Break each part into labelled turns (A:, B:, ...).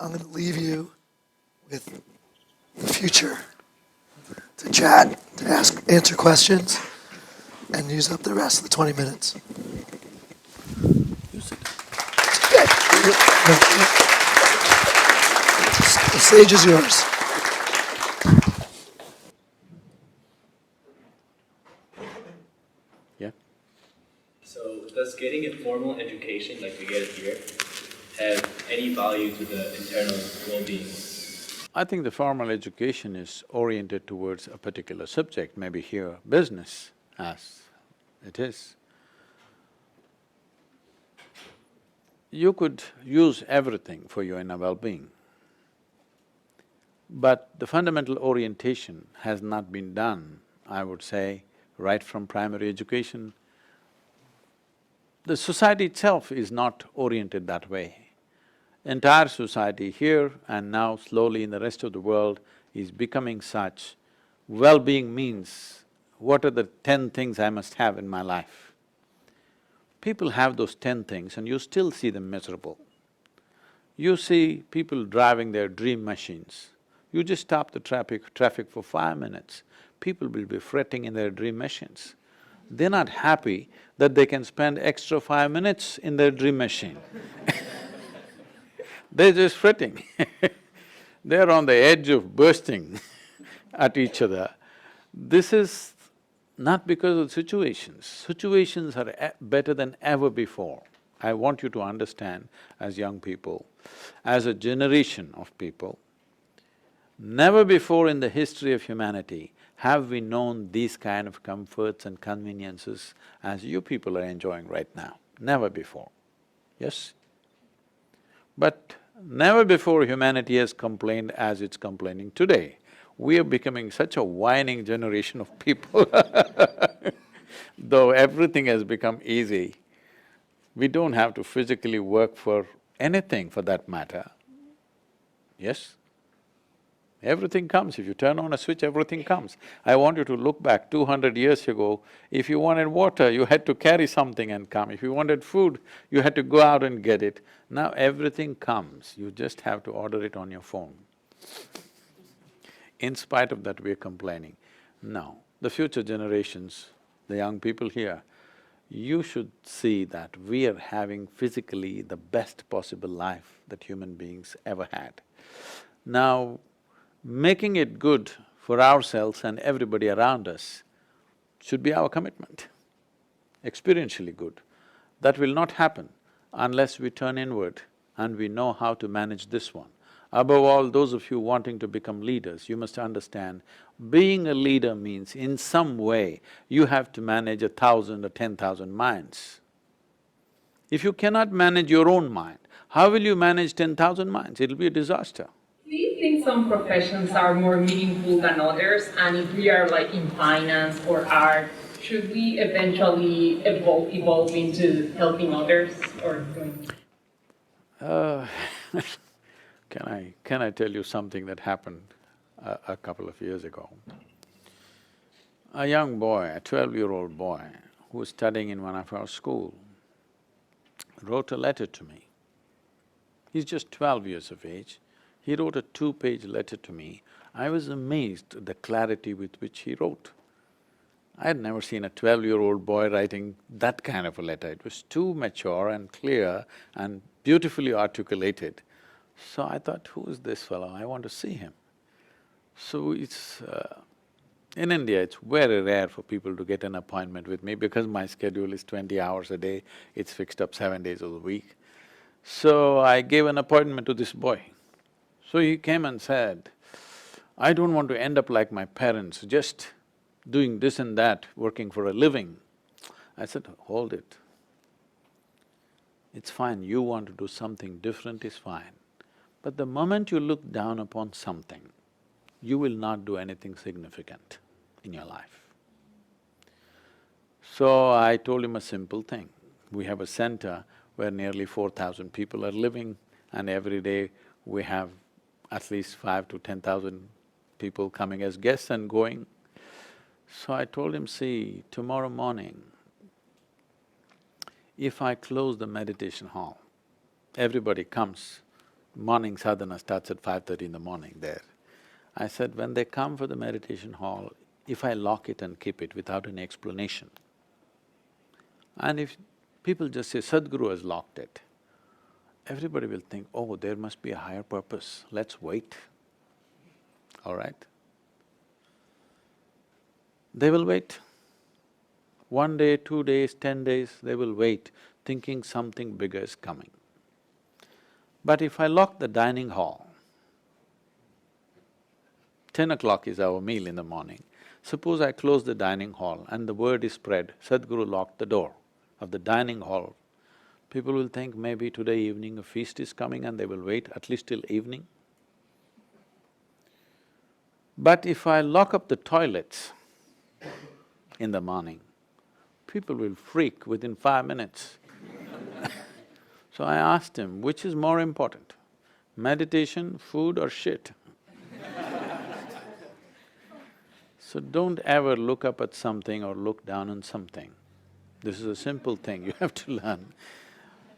A: I'm going to leave you with the future to chat, to answer questions, and use up the rest of the 20 minutes. Okay. The stage is yours.
B: Yeah.
C: So does getting a formal education like we get it here have any value to the internal well-being?
B: I think the formal education is oriented towards a particular subject, maybe here business as it is. You could use everything for your inner well-being, but the fundamental orientation has not been done, I would say, right from primary education. The society itself is not oriented that way. Entire society here and now slowly in the rest of the world is becoming such. Well-being means, what are the 10 things I must have in my life? People have those 10 things and you still see them miserable. You see people driving their dream machines. You just stop the traffic for 5 minutes, people will be fretting in their dream machines. They're not happy that they can spend extra 5 minutes in their dream machine they're just fretting they're on the edge of bursting at each other. This is not because of situations. Situations are better than ever before. I want you to understand, as young people, as a generation of people, never before in the history of humanity have we known these kind of comforts and conveniences as you people are enjoying right now. Never before, yes? But never before humanity has complained as it's complaining today. We are becoming such a whining generation of people though everything has become easy, we don't have to physically work for anything for that matter, yes? Everything comes, if you turn on a switch, everything comes. I want you to look back 200 years ago, if you wanted water, you had to carry something and come. If you wanted food, you had to go out and get it. Now everything comes, you just have to order it on your phone. In spite of that, we're complaining. No, the future generations, the young people here, you should see that we are having physically the best possible life that human beings ever had. Now, making it good for ourselves and everybody around us should be our commitment, experientially good. That will not happen unless we turn inward and we know how to manage this one. Above all, those of you wanting to become leaders, you must understand, being a leader means in some way you have to manage 1,000 or 10,000 minds. If you cannot manage your own mind, how will you manage 10,000 minds? It'll be a disaster.
D: Do you think some professions are more meaningful than others? And if we are like in finance or art, should we eventually evolve into helping others or doing?
B: Can I tell you something that happened a couple of years ago? A young boy, a 12-year-old boy who was studying in one of our school, wrote a letter to me. He's just 12 years of age. He wrote a 2-page letter to me. I was amazed at the clarity with which he wrote. I had never seen a 12-year-old boy writing that kind of a letter. It was too mature and clear and beautifully articulated. So I thought, who is this fellow? I want to see him. So in India, it's very rare for people to get an appointment with me because my schedule is 20 hours a day, it's fixed up 7 days of the week. So I gave an appointment to this boy. So he came and said, I don't want to end up like my parents, just doing this and that, working for a living. I said, hold it. It's fine, you want to do something different is fine. But the moment you look down upon something, you will not do anything significant in your life. So I told him a simple thing. We have a center where nearly 4,000 people are living and every day we have at least 5 to 10,000 people coming as guests and going. So I told him, see, tomorrow morning, if I close the meditation hall, everybody comes morning sadhana starts at 5:30 in the morning there. I said, when they come for the meditation hall, if I lock it and keep it without any explanation, and if people just say, Sadhguru has locked it, everybody will think, oh, there must be a higher purpose, let's wait, all right? They will wait. 1 day, 2 days, 10 days, they will wait, thinking something bigger is coming. But if I lock the dining hall, 10 o'clock is our meal in the morning, suppose I close the dining hall and the word is spread, Sadhguru locked the door of the dining hall, people will think maybe today evening a feast is coming and they will wait at least till evening. But if I lock up the toilets in the morning, people will freak within 5 minutes. So I asked him, which is more important, meditation, food or shit? So don't ever look up at something or look down on something. This is a simple thing you have to learn.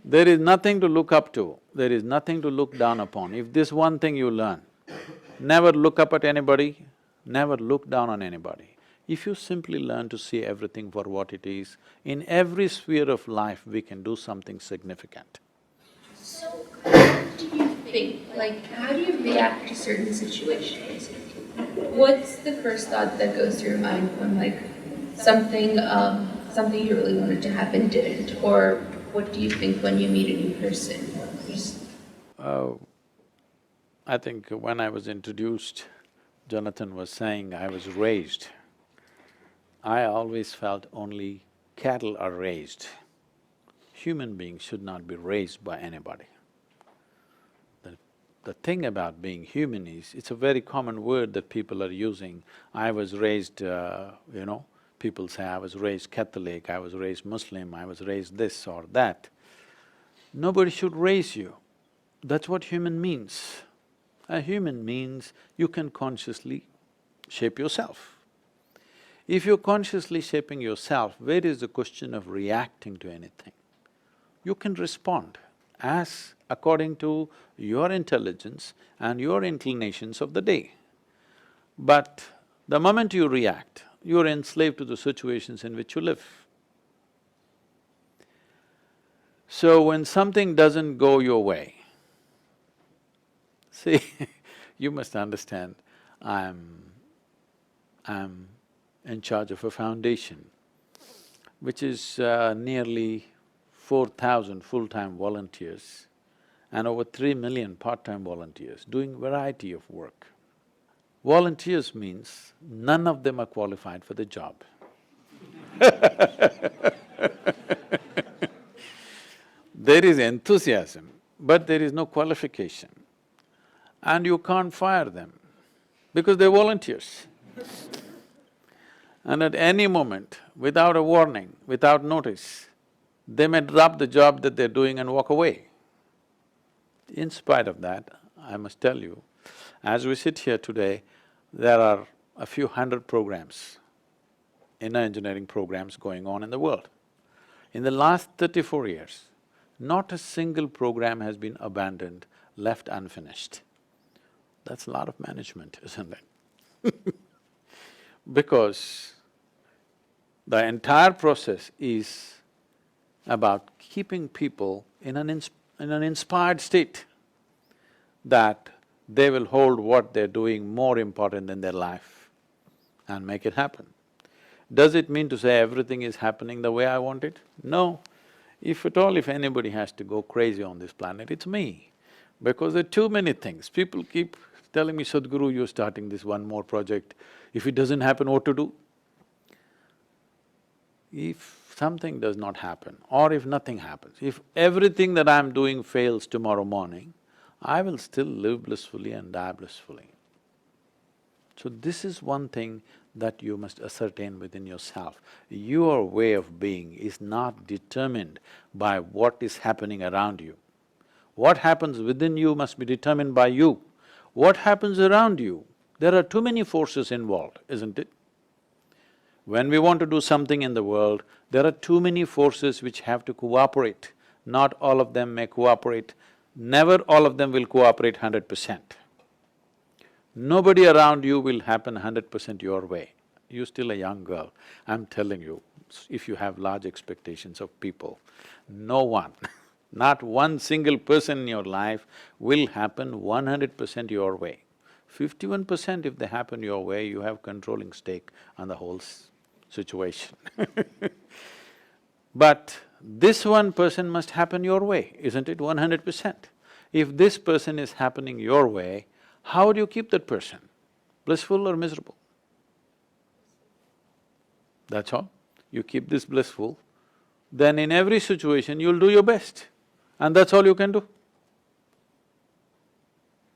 B: There is nothing to look up to, there is nothing to look down upon. If this one thing you learn, never look up at anybody, never look down on anybody. If you simply learn to see everything for what it is, in every sphere of life we can do something significant.
E: So, what do you think? Like, how do you react to certain situations? What's the first thought that goes through your mind when, like, something you really wanted to happen didn't? Or what do you think when you meet a new person?
B: I think when I was introduced, Jonathan was saying I was raised. I always felt only cattle are raised. Human beings should not be raised by anybody. The thing about being human is, it's a very common word that people are using. I was raised, people say I was raised Catholic, I was raised Muslim, I was raised this or that. Nobody should raise you. That's what human means. A human means you can consciously shape yourself. If you're consciously shaping yourself, where is the question of reacting to anything? You can respond as according to your intelligence and your inclinations of the day. But the moment you react, you're enslaved to the situations in which you live. So when something doesn't go your way, see, you must understand, I'm in charge of a foundation which is nearly 4,000 full-time volunteers and over 3 million part-time volunteers doing variety of work. Volunteers means none of them are qualified for the job. There is enthusiasm, but there is no qualification. And you can't fire them because they're volunteers. And at any moment, without a warning, without notice, they may drop the job that they're doing and walk away. In spite of that, I must tell you, as we sit here today, there are a few hundred programs, inner engineering programs going on in the world. In the last 34 years, not a single program has been abandoned, left unfinished. That's a lot of management, isn't it? Because the entire process is about keeping people in an inspired state, that they will hold what they're doing more important than their life and make it happen. Does it mean to say everything is happening the way I want it? No. If at all, if anybody has to go crazy on this planet, it's me. Because there are too many things. People keep telling me, Sadhguru, you're starting this one more project. If it doesn't happen, what to do? If something does not happen, or if nothing happens, if everything that I'm doing fails tomorrow morning, I will still live blissfully and die blissfully. So this is one thing that you must ascertain within yourself. Your way of being is not determined by what is happening around you. What happens within you must be determined by you. What happens around you, there are too many forces involved, isn't it? When we want to do something in the world, there are too many forces which have to cooperate. Not all of them may cooperate never all of them will cooperate 100%. Nobody around you will happen 100% your way. You're still a young girl. I'm telling you, if you have large expectations of people, no one, not one single person in your life will happen 100% your way. 51% if they happen your way, you have controlling stake on the whole situation. But this one person must happen your way, isn't it, 100%? If this person is happening your way, how do you keep that person? Blissful or miserable? That's all. You keep this blissful, then in every situation you'll do your best, and that's all you can do.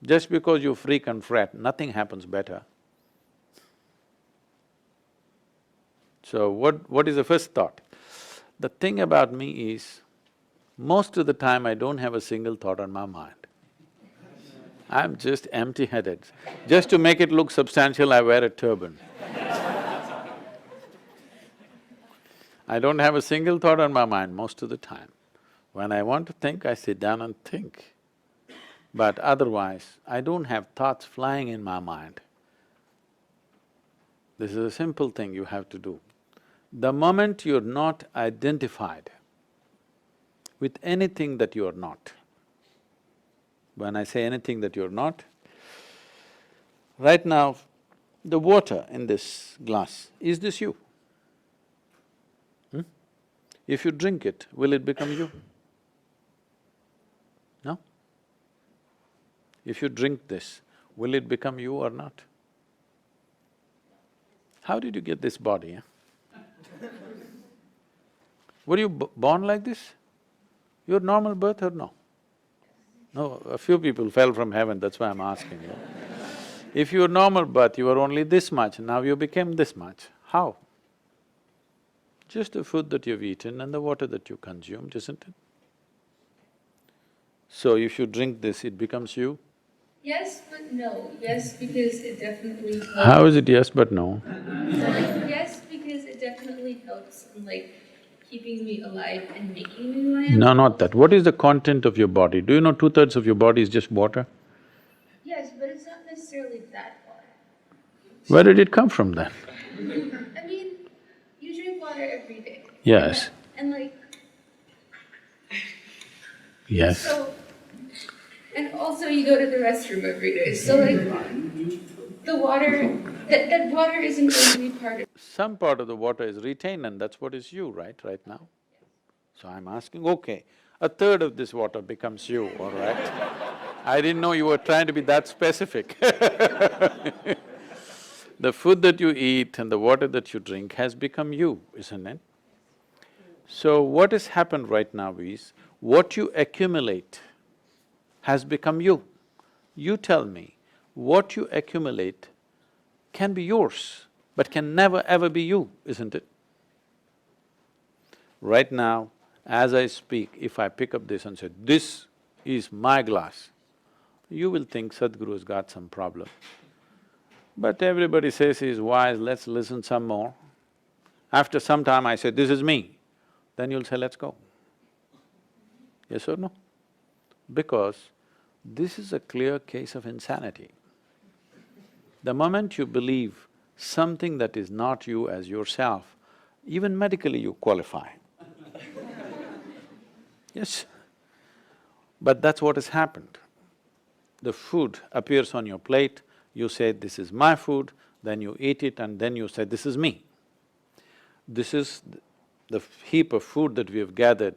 B: Just because you freak and fret, nothing happens better. So what is the first thought? The thing about me is, most of the time I don't have a single thought on my mind. I'm just empty-headed. Just to make it look substantial, I wear a turban. I don't have a single thought on my mind most of the time. When I want to think, I sit down and think. But otherwise, I don't have thoughts flying in my mind. This is a simple thing you have to do. The moment you're not identified with anything that you're not, when I say anything that you're not, right now, the water in this glass, is this you? If you drink it, will it become you? No? If you drink this, will it become you or not? How did you get this body, huh? Were you born like this? Your normal birth or no? No, a few people fell from heaven, that's why I'm asking you. If you were normal birth, you were only this much, now you became this much. How? Just the food that you've eaten and the water that you consumed, isn't it? So if you drink this, it becomes you?
E: Yes, but no. Yes, because it definitely helps.
B: How is it yes but no?
E: Yes, because it definitely helps in like keeping me alive and making me who I am.
B: No, not that. What is the content of your body? Do you know 2/3 of your body is just water?
E: Yes, but it's not necessarily that water.
B: Where did it come from then?
E: I mean, you drink water every day.
B: Yes.
E: And like,
B: Yes.
E: so, and also you go to the restroom every day. So like, the water, that water isn't going to be part of.
B: Some part of the water is retained and that's what is you, right now? So I'm asking, okay, 1/3 of this water becomes you, all right? I didn't know you were trying to be that specific. The food that you eat and the water that you drink has become you, isn't it? So what has happened right now is, what you accumulate has become you. You tell me, what you accumulate can be yours, but can never ever be you, isn't it? Right now, as I speak, if I pick up this and say, this is my glass, you will think Sadhguru has got some problem. But everybody says he's wise, let's listen some more. After some time I say, this is me, then you'll say, let's go. Yes or no? Because this is a clear case of insanity. The moment you believe something that is not you as yourself, even medically you qualify. Yes. But that's what has happened. The food appears on your plate, you say, this is my food, then you eat it and then you say, this is me. This is the heap of food that we have gathered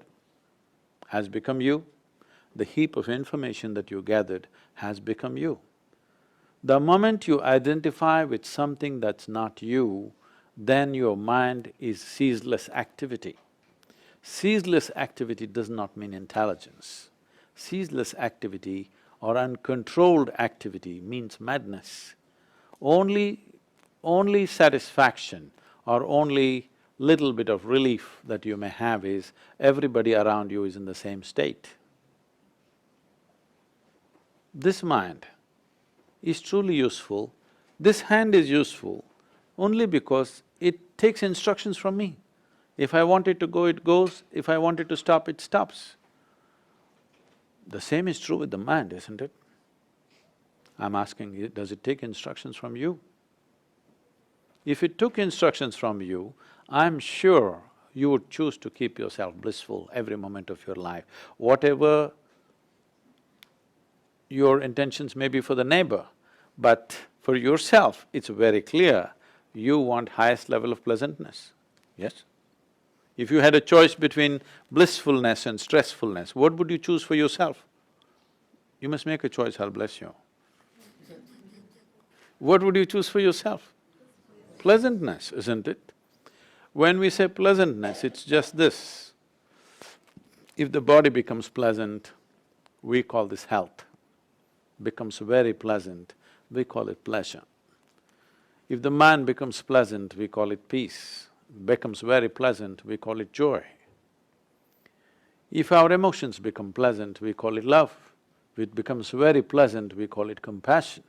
B: has become you. The heap of information that you gathered has become you. The moment you identify with something that's not you, then your mind is ceaseless activity. Ceaseless activity does not mean intelligence. Ceaseless activity or uncontrolled activity means madness. Only satisfaction or only little bit of relief that you may have is everybody around you is in the same state. This mind is truly useful, this hand is useful only because it takes instructions from me. If I want it to go, it goes, if I want it to stop, it stops. The same is true with the mind, isn't it? I'm asking you, does it take instructions from you? If it took instructions from you, I'm sure you would choose to keep yourself blissful every moment of your life. Whatever your intentions may be for the neighbor, but for yourself, it's very clear you want highest level of pleasantness, yes? If you had a choice between blissfulness and stressfulness, what would you choose for yourself? You must make a choice, I'll bless you. What would you choose for yourself? Pleasantness, isn't it? When we say pleasantness, it's just this. If the body becomes pleasant, we call this health. Becomes very pleasant, we call it pleasure. If the mind becomes pleasant, we call it peace. Becomes very pleasant, we call it joy. If our emotions become pleasant, we call it love. If it becomes very pleasant, we call it compassion.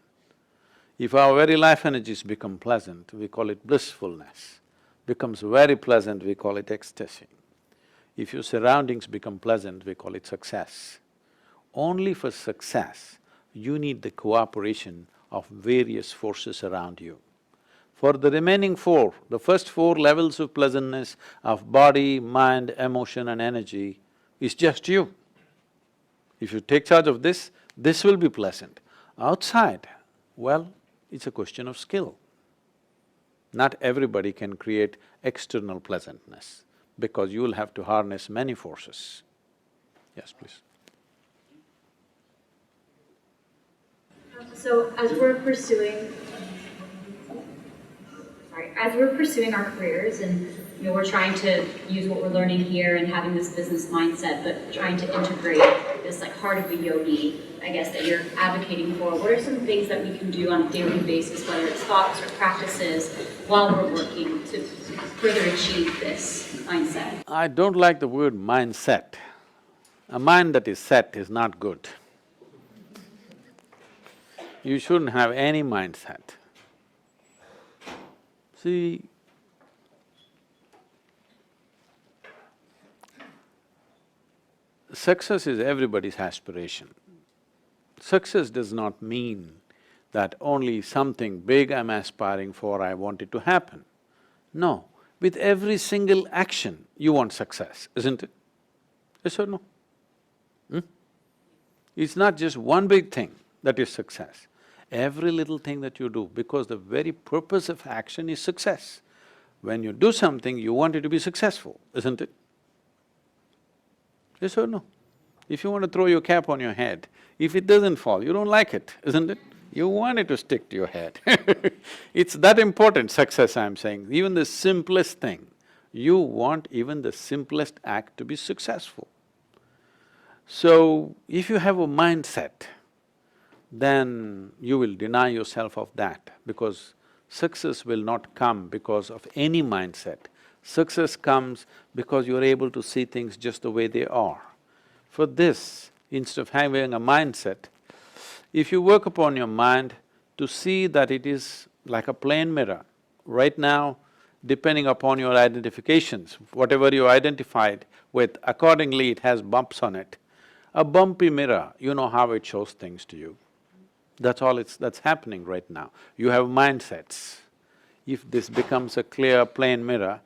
B: If our very life energies become pleasant, we call it blissfulness. Becomes very pleasant, we call it ecstasy. If your surroundings become pleasant, we call it success. Only for success, you need the cooperation of various forces around you. For the remaining four, the first four levels of pleasantness of body, mind, emotion and energy is just you. If you take charge of this will be pleasant. Outside, well, it's a question of skill. Not everybody can create external pleasantness because you will have to harness many forces. Yes, please.
F: So as we're pursuing our careers and we're trying to use what we're learning here and having this business mindset, but trying to integrate this heart of a yogi, I guess, that you're advocating for, what are some things that we can do on a daily basis, whether it's thoughts or practices, while we're working to further achieve this mindset?
B: I don't like the word mindset. A mind that is set is not good. You shouldn't have any mindset. See, success is everybody's aspiration. Success does not mean that only something big I'm aspiring for, I want it to happen. No, with every single action, you want success, isn't it? Yes or no? It's not just one big thing that is success. Every little thing that you do, because the very purpose of action is success. When you do something, you want it to be successful, isn't it? Yes or no? If you want to throw your cap on your head, if it doesn't fall, you don't like it, isn't it? You want it to stick to your head. It's that important, success, I'm saying. Even the simplest thing, you want even the simplest act to be successful. So, if you have a mindset, then you will deny yourself of that because success will not come because of any mindset. Success comes because you're able to see things just the way they are. For this, instead of having a mindset, if you work upon your mind to see that it is like a plain mirror, right now, depending upon your identifications, whatever you identified with, accordingly it has bumps on it. A bumpy mirror, you know how it shows things to you. That's happening right now. You have mindsets. If this becomes a clear, plain mirror,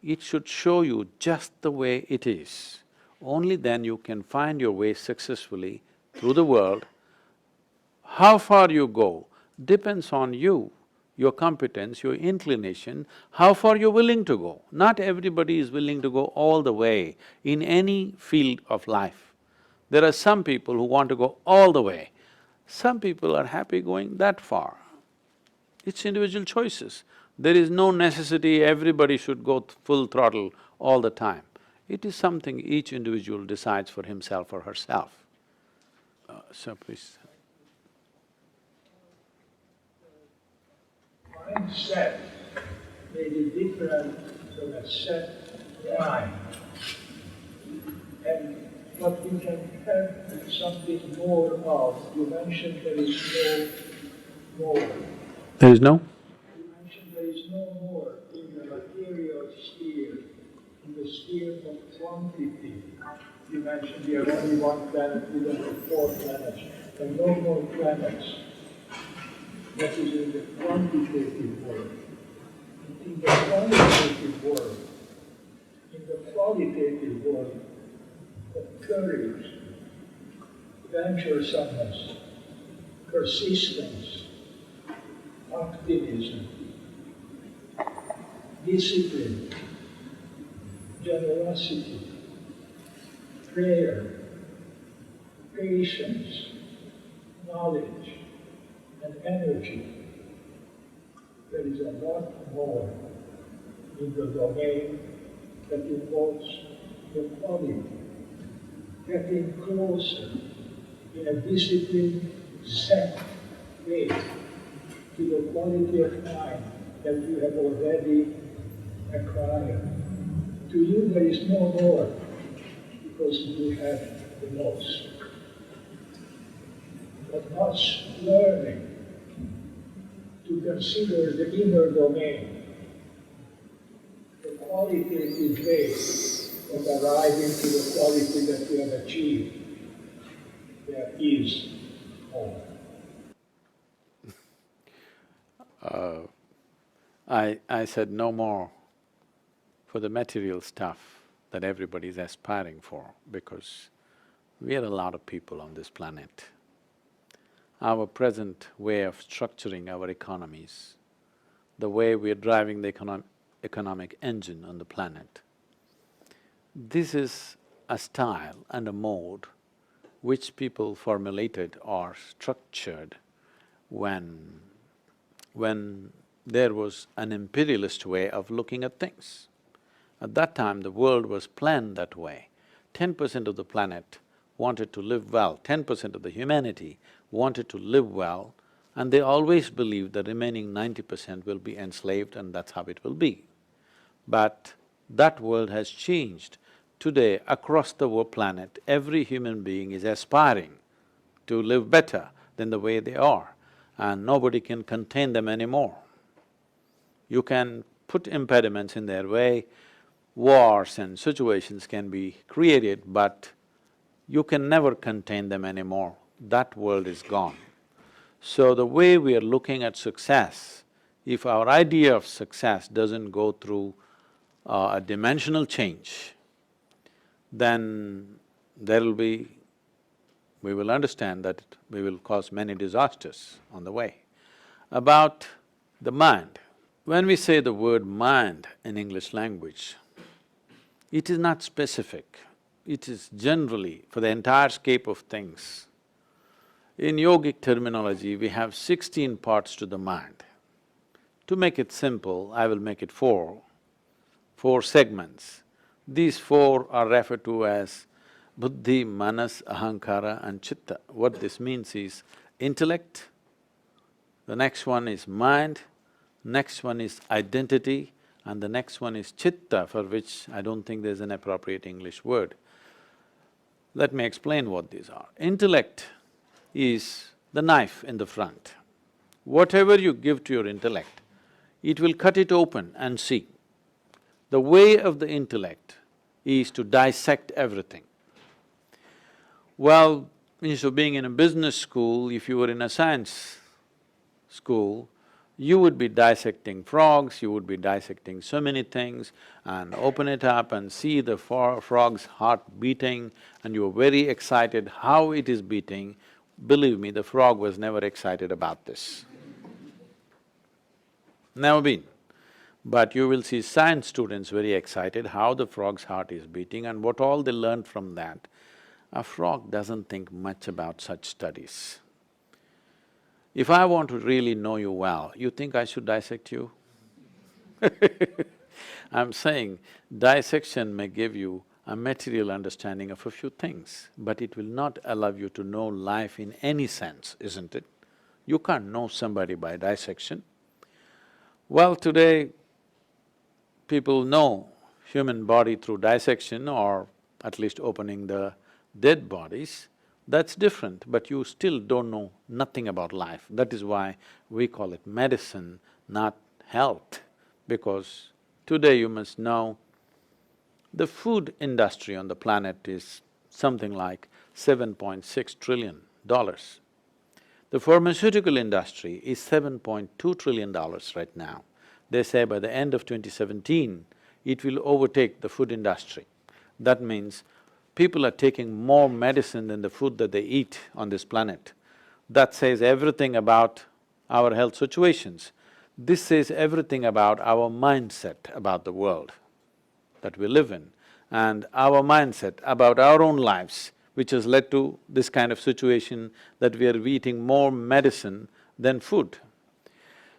B: it should show you just the way it is. Only then you can find your way successfully through the world. How far you go depends on you, your competence, your inclination, how far you're willing to go. Not everybody is willing to go all the way in any field of life. There are some people who want to go all the way. Some people are happy going that far. It's individual choices. There is no necessity everybody should go full throttle all the time. It is something each individual decides for himself or herself. So please.
G: Mindset may be different from a set mind. And what we can have something more of, you mentioned there is no more.
B: There is no?
G: You mentioned there is no more in the material sphere. in the sphere of quantity. You mentioned we have only one planet, we don't have 4 planets. There are no more planets. That is in the quantitative world. In the qualitative world, of courage, adventuresome-ness, persistence, optimism, discipline, generosity, prayer, patience, knowledge, and energy. There is a lot more in the domain that involves the quality, getting closer in a disciplined, set way to the quality of mind that you have already acquired. To you there is no more, because you have the most. But much learning to consider the inner domain, the qualitative way of arriving to the quality that you have achieved. There is more.
B: I said no more for the material stuff that everybody is aspiring for, because we are a lot of people on this planet. Our present way of structuring our economies, the way we are driving the economic engine on the planet, this is a style and a mode which people formulated or structured when there was an imperialist way of looking at things. At that time, the world was planned that way. 10% of the planet wanted to live well, 10% of the humanity wanted to live well, and they always believed the remaining 90% will be enslaved and that's how it will be. But that world has changed. Today, across the planet, every human being is aspiring to live better than the way they are, and nobody can contain them anymore. You can put impediments in their way, wars and situations can be created, but you can never contain them anymore. That world is gone. So the way we are looking at success, if our idea of success doesn't go through a dimensional change, then we will understand that we will cause many disasters on the way. About the mind, when we say the word mind in English language, it is not specific, it is generally for the entire scape of things. In yogic terminology, we have 16 parts to the mind. To make it simple, I will make it four segments. These 4 are referred to as buddhi, manas, ahankara and chitta. What this means is intellect, the next one is mind, next one is identity, and the next one is chitta, for which I don't think there's an appropriate English word. Let me explain what these are. Intellect is the knife in the front. Whatever you give to your intellect, it will cut it open and see. The way of the intellect is to dissect everything. Well, instead of being in a business school, if you were in a science school, you would be dissecting frogs, you would be dissecting so many things and open it up and see the frog's heart beating, and you are very excited how it is beating. Believe me, the frog was never excited about this. Never been. But you will see science students very excited how the frog's heart is beating and what all they learned from that. A frog doesn't think much about such studies. If I want to really know you well, you think I should dissect you? I'm saying dissection may give you a material understanding of a few things, but it will not allow you to know life in any sense, isn't it? You can't know somebody by dissection. Well, today, people know human body through dissection or at least opening the dead bodies. That's different, but you still don't know nothing about life. That is why we call it medicine, not health, because today you must know The food industry on the planet is something like $7.6 trillion. The pharmaceutical industry is $7.2 trillion right now. They say by the end of 2017, it will overtake the food industry. That means people are taking more medicine than the food that they eat on this planet. That says everything about our health situations. This says everything about our mindset about the world that we live in, and our mindset about our own lives, which has led to this kind of situation that we are eating more medicine than food.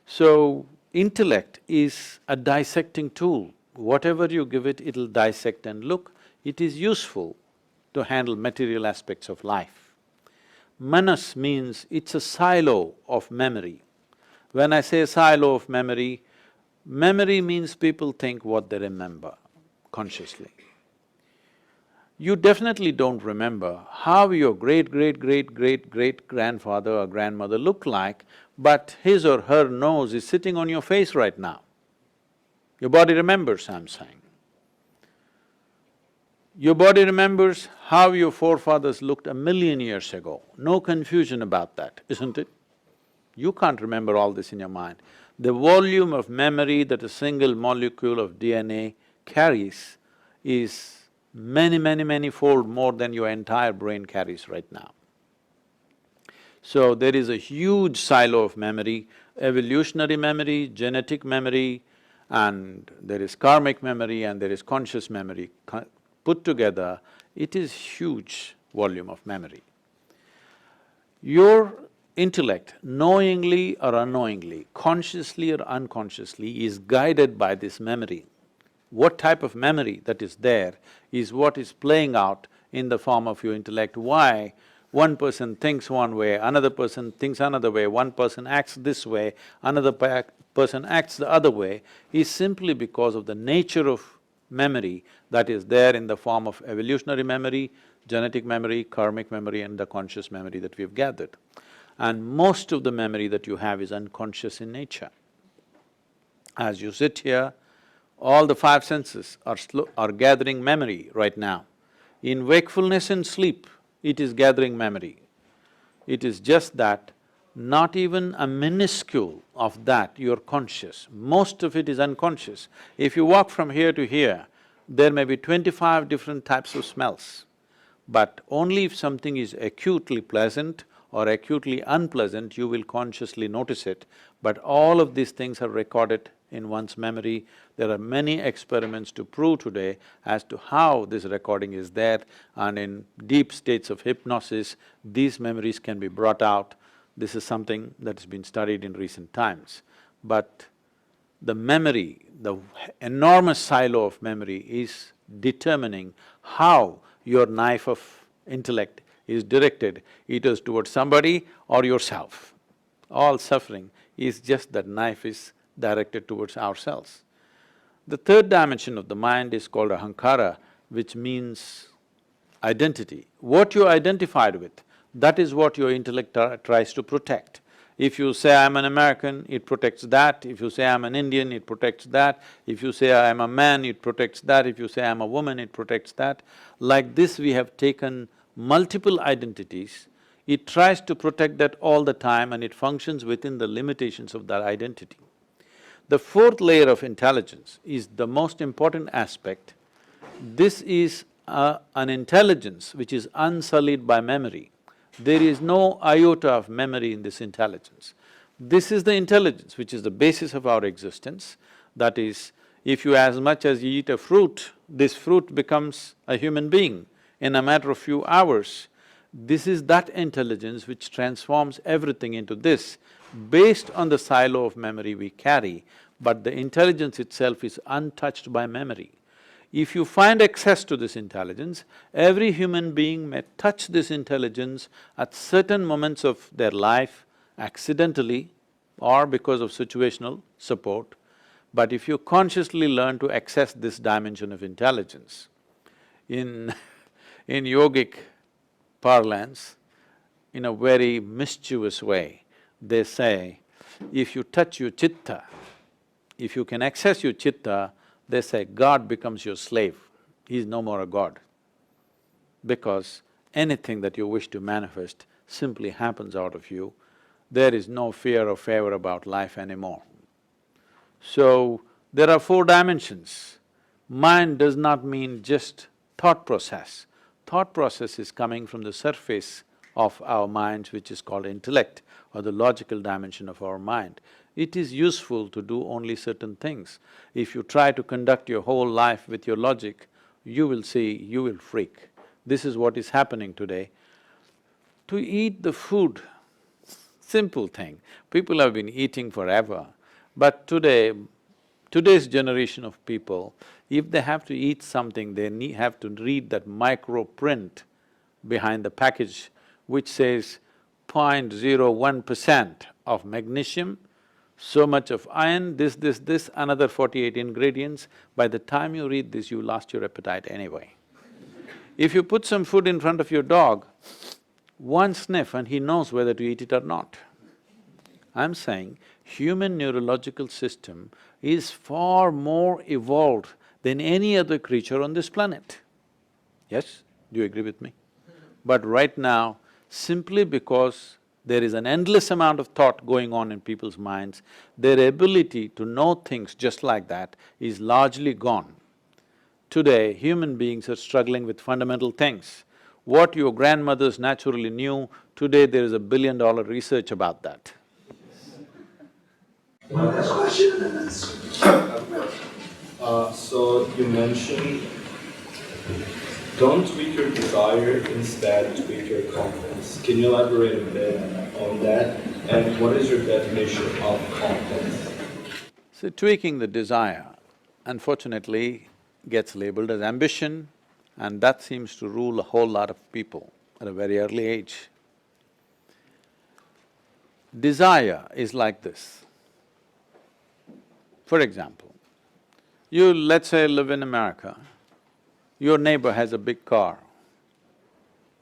B: So, intellect is a dissecting tool. Whatever you give it, it'll dissect and look. It is useful to handle material aspects of life. Manas means it's a silo of memory. When I say silo of memory, memory means people think what they remember consciously. You definitely don't remember how your great-great-great-great-great-grandfather or grandmother looked like, but his or her nose is sitting on your face right now. Your body remembers, I'm saying. Your body remembers how your forefathers looked 1,000,000 years ago. No confusion about that, isn't it? You can't remember all this in your mind. The volume of memory that a single molecule of DNA carries is many fold more than your entire brain carries right now. So there is a huge silo of memory, evolutionary memory, genetic memory, and there is karmic memory and there is conscious memory. Put together, it is huge volume of memory. Your intellect, knowingly or unknowingly, consciously or unconsciously, is guided by this memory. What type of memory that is there is what is playing out in the form of your intellect. Why one person thinks one way, another person thinks another way, one person acts this way, another person acts the other way, is simply because of the nature of memory that is there in the form of evolutionary memory, genetic memory, karmic memory and the conscious memory that we've gathered. And most of the memory that you have is unconscious in nature. As you sit here, all the five senses are gathering memory right now. In wakefulness and sleep, it is gathering memory. It is just that not even a minuscule of that you're conscious, most of it is unconscious. If you walk from here to here, there may be 25 different types of smells, but only if something is acutely pleasant or acutely unpleasant, you will consciously notice it. But all of these things are recorded in one's memory. There are many experiments to prove today as to how this recording is there, and in deep states of hypnosis, these memories can be brought out. This is something that has been studied in recent times. But the memory, the enormous silo of memory is determining how your knife of intellect is directed, either towards somebody or yourself. All suffering is just that knife is directed towards ourselves. The third dimension of the mind is called ahankara, which means identity. What you're identified with, that is what your intellect tries to protect. If you say, I'm an American, it protects that. If you say, I'm an Indian, it protects that. If you say, I'm a man, it protects that. If you say, I'm a woman, it protects that. Like this, we have taken multiple identities. It tries to protect that all the time and it functions within the limitations of that identity. The fourth layer of intelligence is the most important aspect. This is an intelligence which is unsullied by memory. There is no iota of memory in this intelligence. This is the intelligence which is the basis of our existence. That is, if you as much as you eat a fruit, this fruit becomes a human being in a matter of few hours. This is that intelligence which transforms everything into this, based on the silo of memory we carry, but the intelligence itself is untouched by memory. If you find access to this intelligence, every human being may touch this intelligence at certain moments of their life, accidentally or because of situational support. But if you consciously learn to access this dimension of intelligence, in yogic parlance, in a very mischievous way, they say, if you touch your chitta, if you can access your chitta, they say God becomes your slave. he's no more a god. Because anything that you wish to manifest simply happens out of you. There is no fear or favor about life anymore. So, there are 4 dimensions. Mind does not mean just thought process. Thought process is coming from the surface of our minds, which is called intellect, or the logical dimension of our mind. It is useful to do only certain things. If you try to conduct your whole life with your logic, you will see, you will freak. This is what is happening today. To eat the food, simple thing, people have been eating forever, but today's generation of people, if they have to eat something, they have to read that micro print behind the package which says 0.01% of magnesium, so much of iron, this, another 48 ingredients. By the time you read this, you lost your appetite anyway. If you put some food in front of your dog, one sniff and he knows whether to eat it or not. I'm saying human neurological system is far more evolved than any other creature on this planet. Yes? Do you agree with me? But right now, simply because there is an endless amount of thought going on in people's minds, their ability to know things just like that is largely gone. Today, human beings are struggling with fundamental things. What your grandmothers naturally knew, today there is $1 billion research about that.
A: One last question and then it's…
H: So you mentioned don't tweak your desire, instead tweak your confidence. Can you elaborate a bit on that? And what is your definition of confidence?
B: So tweaking the desire, unfortunately, gets labeled as ambition, and that seems to rule a whole lot of people at a very early age. Desire is like this. For example, you, let's say, live in America, your neighbor has a big car.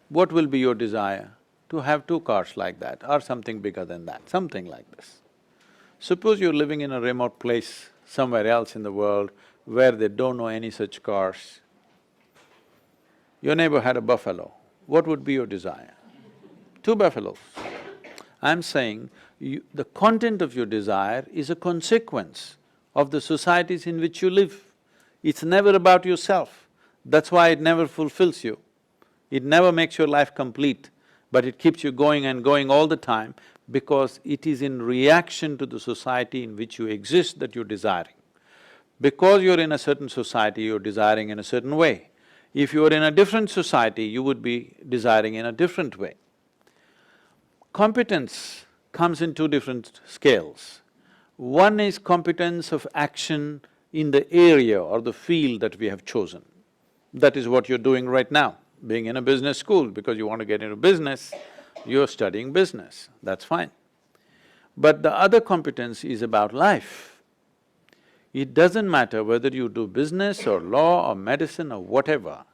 B: What will be your desire? To have 2 cars like that or something bigger than that, something like this. Suppose you're living in a remote place somewhere else in the world where they don't know any such cars. Your neighbor had a buffalo, what would be your desire? 2 buffaloes. I'm saying the content of your desire is a consequence of the societies in which you live. It's never about yourself. That's why it never fulfills you. It never makes your life complete, but it keeps you going and going all the time because it is in reaction to the society in which you exist that you're desiring. Because you're in a certain society, you're desiring in a certain way. If you were in a different society, you would be desiring in a different way. Competence comes in 2 different scales. One is competence of action in the area or the field that we have chosen. That is what you're doing right now, being in a business school because you want to get into business, you're studying business, that's fine. But the other competence is about life. It doesn't matter whether you do business or law or medicine or whatever,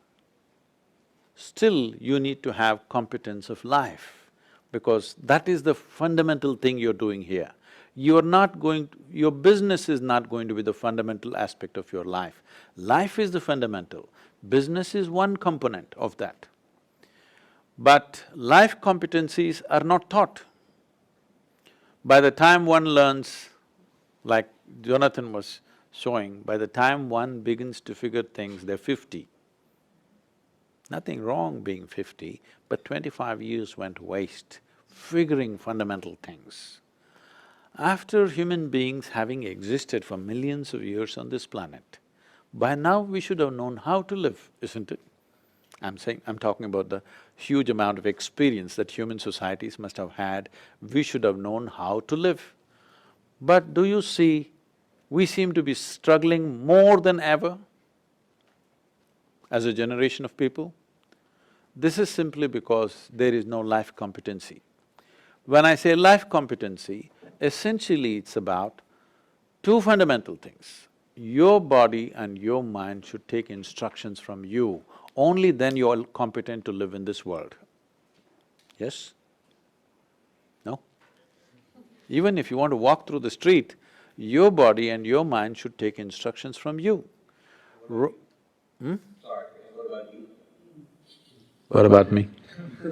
B: still you need to have competence of life because that is the fundamental thing you're doing here. You're not going… your business is not going to be the fundamental aspect of your life. Life is the fundamental, business is one component of that. But life competencies are not taught. By the time one learns, like Jonathan was showing, by the time one begins to figure things, they're 50. Nothing wrong being 50, but 25 years went waste figuring fundamental things. After human beings having existed for millions of years on this planet, by now we should have known how to live, isn't it? I'm talking about the huge amount of experience that human societies must have had, we should have known how to live. But do you see, we seem to be struggling more than ever as a generation of people. This is simply because there is no life competency. When I say life competency, essentially it's about 2 fundamental things. Your body and your mind should take instructions from you, only then you are competent to live in this world. Yes? No? Even if you want to walk through the street, your body and your mind should take instructions from you.
H: Sorry,
B: What about me?
C: So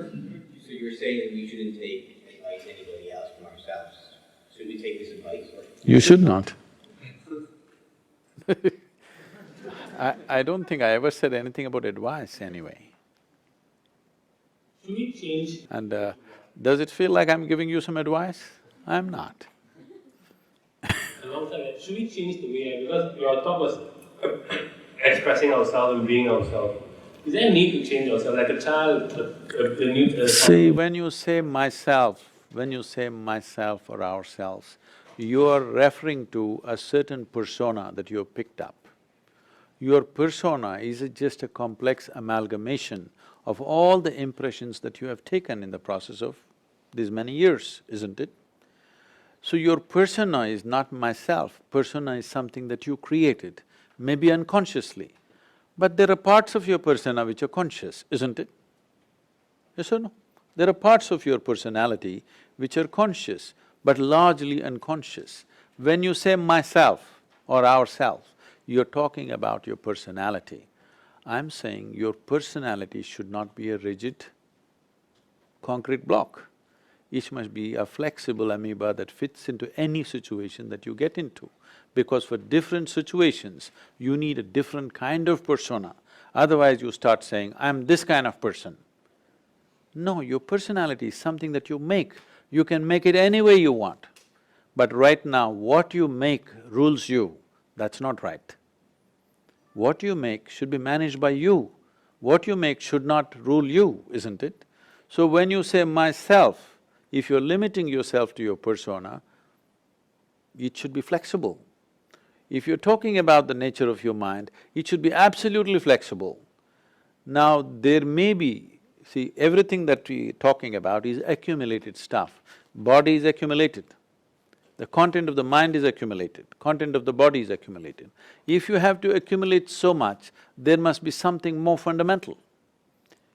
C: you're saying that we shouldn't take advice anybody else from ourselves. Should we take this advice?
B: You should not. I don't think I ever said anything about advice anyway.
I: Should we change?
B: And does it feel like I'm giving you some advice? I'm not.
I: Alongside that, should we change the way, because your talk was expressing ourselves and being ourselves. Is there a need to change ourselves, like a child, the new…
B: See, when you say myself or ourselves, you are referring to a certain persona that you have picked up. Your persona is just a complex amalgamation of all the impressions that you have taken in the process of these many years, isn't it? So your persona is not myself, persona is something that you created, maybe unconsciously. But there are parts of your persona which are conscious, isn't it? Yes or no? There are parts of your personality which are conscious, but largely unconscious. When you say myself or ourself, you're talking about your personality. I'm saying your personality should not be a rigid, concrete block. It must be a flexible amoeba that fits into any situation that you get into. Because for different situations, you need a different kind of persona. Otherwise you start saying, I'm this kind of person. No, your personality is something that you make. You can make it any way you want. But right now, what you make rules you. That's not right. What you make should be managed by you. What you make should not rule you, isn't it? So when you say myself, if you're limiting yourself to your persona, it should be flexible. If you're talking about the nature of your mind, it should be absolutely flexible. Now, there may be… see, everything that we're talking about is accumulated stuff. Body is accumulated. The content of the mind is accumulated, content of the body is accumulated. If you have to accumulate so much, there must be something more fundamental.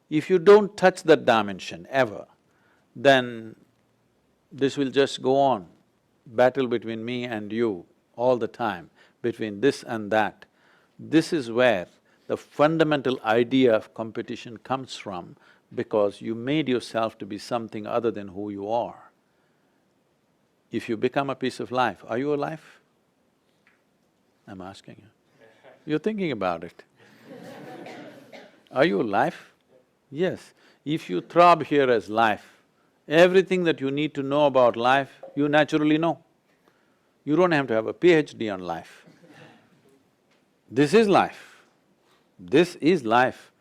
B: If you don't touch that dimension ever, then this will just go on, battle between me and you all the time, between this and that. This is where the fundamental idea of competition comes from, because you made yourself to be something other than who you are. If you become a piece of life, are you alive? I'm asking you. You're thinking about it. Are you alive? Yes. If you throb here as life, everything that you need to know about life, you naturally know. You don't have to have a PhD on life. This is life. This is life.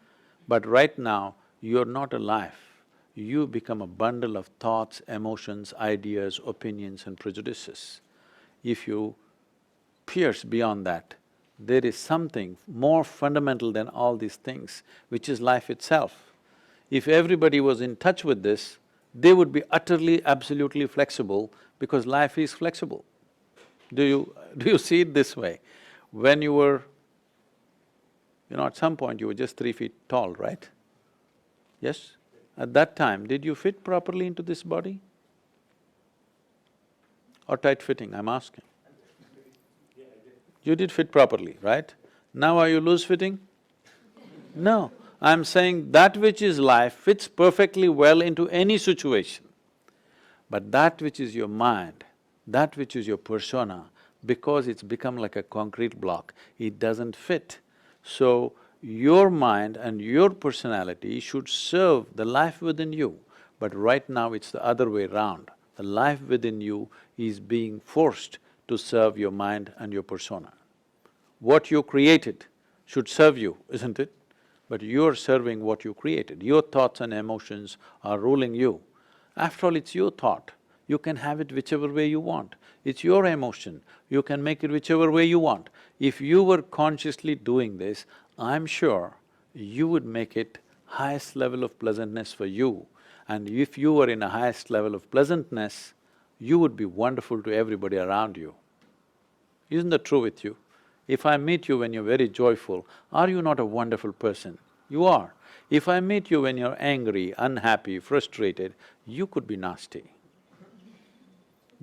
B: But right now, you're not alive. You become a bundle of thoughts, emotions, ideas, opinions and prejudices. If you pierce beyond that, there is something more fundamental than all these things, which is life itself. If everybody was in touch with this, they would be utterly, absolutely flexible, because life is flexible. Do you see it this way? When you were… at some point you were just 3 feet tall, right? Yes? At that time, did you fit properly into this body? Or tight-fitting, I'm asking. You did fit properly, right? Now are you loose-fitting? No, I'm saying that which is life fits perfectly well into any situation. But that which is your mind, that which is your persona, because it's become like a concrete block, it doesn't fit. So, your mind and your personality should serve the life within you, but right now it's the other way round. The life within you is being forced to serve your mind and your persona. What you created should serve you, isn't it? But you're serving what you created. Your thoughts and emotions are ruling you. After all, it's your thought. You can have it whichever way you want. It's your emotion, you can make it whichever way you want. If you were consciously doing this, I'm sure you would make it highest level of pleasantness for you. And if you were in a highest level of pleasantness, you would be wonderful to everybody around you. Isn't that true with you? If I meet you when you're very joyful, are you not a wonderful person? You are. If I meet you when you're angry, unhappy, frustrated, you could be nasty.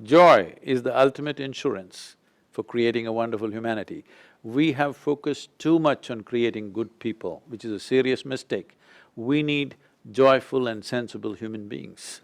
B: Joy is the ultimate insurance for creating a wonderful humanity. We have focused too much on creating good people, which is a serious mistake. We need joyful and sensible human beings.